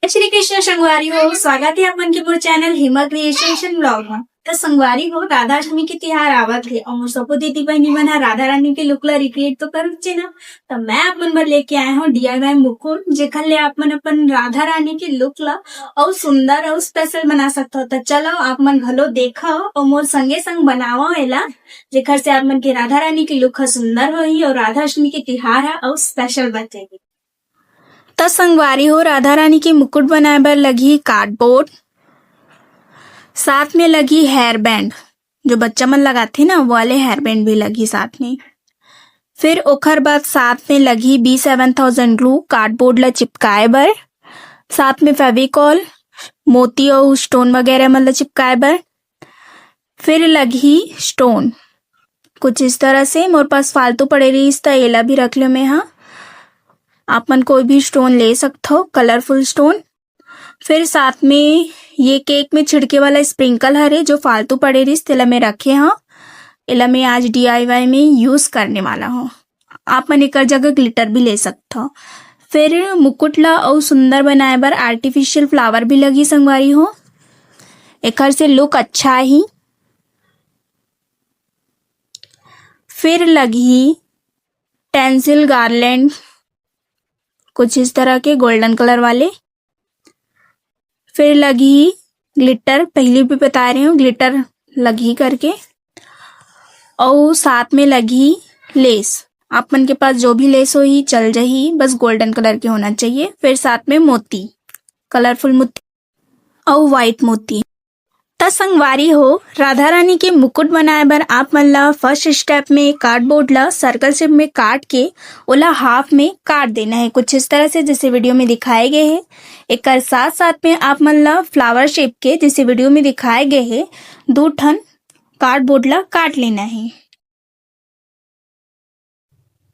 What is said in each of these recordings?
श्री कृष्ण संगवारी हो, स्वागत है अपन के मोर चैनल हिमा क्रिएशन ब्लॉग में। तो संगवारी हो, राधाष्टमी के त्योहार आवत है और सबो दीदी बहनी मन राधा रानी के लुक ला रिक्रिएट तो कर चे ना। तो मैं अपन बर लेके आया हूँ DIY मुकुट, जेखर ले आप मन अपन राधा रानी के लुक ला और सुंदर और स्पेशल बना सकते हो। तो चलो आप मन घलो देखो और मोर संगे संग बनाओ एला, जेखर से आप मन के राधा रानी के लुक सुंदर होही और राधाष्टमी के त्योहार है और स्पेशल बचेगी। तो संगवारी हो, राधा रानी की मुकुट बनाए बर लगी कार्डबोर्ड, साथ में लगी हेयर बैंड, जो बच्चा मन लगाते ना वो वाले हेयर बैंड भी लगी साथ में। फिर ओखर बाद साथ में लगी B7000 ग्लू कार्डबोर्ड ला चिपकाए बर, साथ में फेविकॉल, मोती और स्टोन वगैरह मतलब चिपकाए बर। फिर लगी स्टोन कुछ इस तरह से, मोर पास फालतू पड़े रही तो एला भी रख लो मैं। हाँ, आप मन कोई भी स्टोन ले सकते हो, कलरफुल स्टोन। फिर साथ में ये केक में छिड़के वाला स्प्रिंकल हरे जो फालतू पड़े रही तेला में रखे। हाँ, एला मैं आज DIY में यूज करने वाला हूँ। आप मन एक जगह ग्लिटर भी ले सकते हो। फिर मुकुट ला और सुंदर बनाए बर आर्टिफिशियल फ्लावर भी लगी संगवारी हो, एकर से लुक अच्छा ही। फिर लगी टेंसिल गार्लैंड कुछ इस तरह के गोल्डन कलर वाले। फिर लगी ग्लिटर, पहले भी बता रही हूँ ग्लिटर लगी करके, और साथ में लगी लेस। आप मन के पास जो भी लेस हो ही चल जाही, बस गोल्डन कलर के होना चाहिए। फिर साथ में मोती, कलरफुल मोती और व्हाइट मोती। त संगवारी हो, राधा रानी के मुकुट बनाए बर आप मन ला फर्स्ट स्टेप में कार्डबोर्ड ला सर्कल शेप में काट के ओला हाफ में काट देना है कुछ इस तरह से, जैसे वीडियो में दिखाए गए हैं। एक साथ साथ में आप मन ला फ्लावर शेप के, जैसे वीडियो में दिखाए गए हैं, 2 ठन कार्डबोर्ड ला काट लेना है।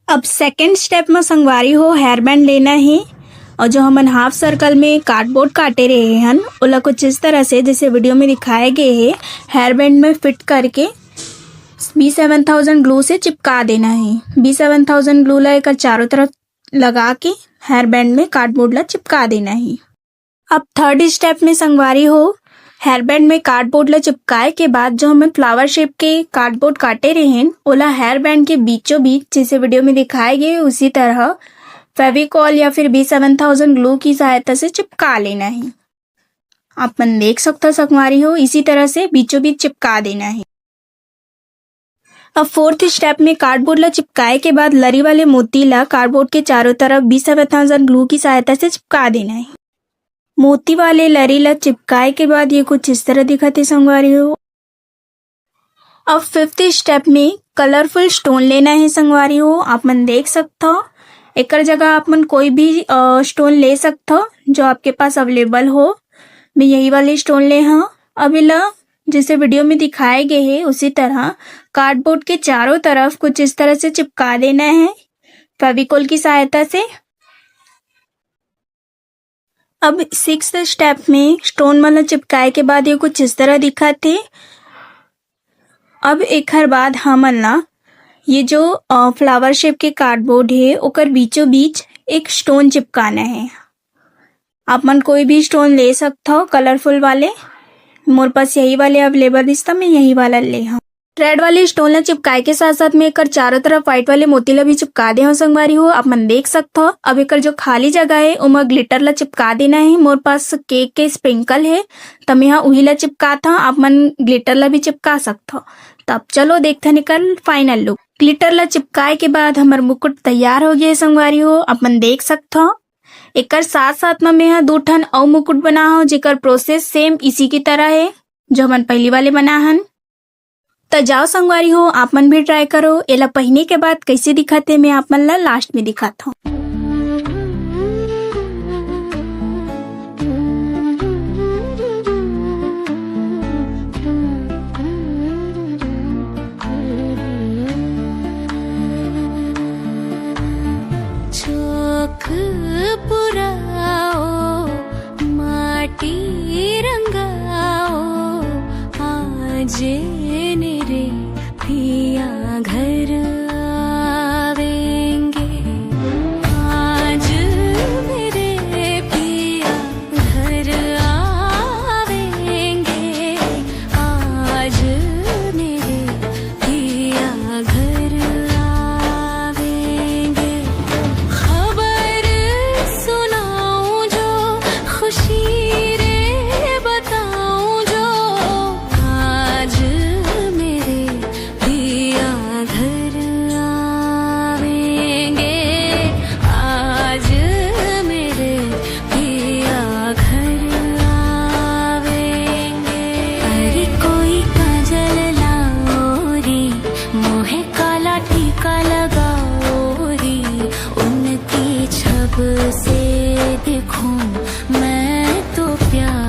अब सेकेंड स्टेप में संगवारी हो, हेयर बैंड लेना है और जो हमन हाफ सर्कल में कार्डबोर्ड काटे रहे हैं ओला कुछ इस तरह से, जैसे वीडियो में दिखाए गए हैं, हेयर बैंड में फिट करके B7000 ग्लू से चिपका देना है। B7000 ग्लू ला एक चारों तरफ लगा के हेयर बैंड में कार्डबोर्ड ला चिपका देना है। अब थर्ड स्टेप में संगवारी हो, हेयर बैंड में कार्डबोर्ड ला चिपकाए के बाद जो हमें फ्लावर शेप के कार्डबोर्ड काटे रहे हैं ओला हेयर बैंड के बीचों बीच, जैसे वीडियो में दिखाए गए उसी तरह फेविकॉल या फिर B7000 ग्लू की सहायता से चिपका लेना है। आप मन देख सकते हो संगवारी हो, इसी तरह से बीचों बीच चिपका देना है। अब फोर्थ स्टेप में कार्डबोर्ड ला चिपकाए के बाद लरी वाले मोती ला कार्डबोर्ड के चारों तरफ B7000 ग्लू की सहायता से चिपका देना है। मोती वाले लरी ला चिपकाए के बाद ये कुछ इस तरह दिखते संगवारी हो। अब फिफ्थ स्टेप में कलरफुल स्टोन लेना है संगवारी हो, आप मन देख सकते हो। एक जगह आप मन कोई भी स्टोन ले सकते हो जो आपके पास अवेलेबल हो। मैं यही वाले स्टोन ले। हाँ, अब इला जैसे वीडियो में दिखाए गए हैं उसी तरह कार्डबोर्ड के चारों तरफ कुछ इस तरह से चिपका देना है फेविकॉल की सहायता से। अब सिक्स्थ स्टेप में स्टोन वाला चिपकाए के बाद ये कुछ इस तरह दिखा थे। अब एक हर बाद हमन ला ये जो फ्लावर शेप के कार्डबोर्ड है ओकर बीचों बीच एक स्टोन चिपकाना है। आप मन कोई भी स्टोन ले सकते हो कलरफुल वाले, मोर पास यही वाले अवेलेबल इसता मैं यही वाला ले। हाँ, रेड वाले स्टोन ला चिपकाए के साथ साथ में एकर चारों तरफ व्हाइट वाले मोती ला भी चिपका दे हो संगवारी हो, आप मन देख सकते हो। अब एकर जो खाली जगह है उमा ग्लिटर ला चिपका देना है। मोर पास केक के स्प्रिंकल है तो मैं यहाँ उही ला चिपका था, आप मन ग्लिटर ला भी चिपका सकते हो। तब चलो देखते निकल फाइनल लुक। ग्लिटर ला चिपकाए के बाद हमार मुकुट तैयार हो गया संगवारी हो, आप मन देख सकते हो। एकर साथ साथ में मैं यहाँ 2 ठन और मुकुट बना हो जेकर प्रोसेस सेम इसी की तरह है जो हमन पहली वाले बना हन। तो जाओ संगवारी हो, आप मन भी ट्राई करो। एला पहने के बाद कैसे दिखते मैं आप मन ला लास्ट में दिखाता हूँ। पुराओ माटी रंगाओ आज मेरे पिया घर आवेंगे। प्यार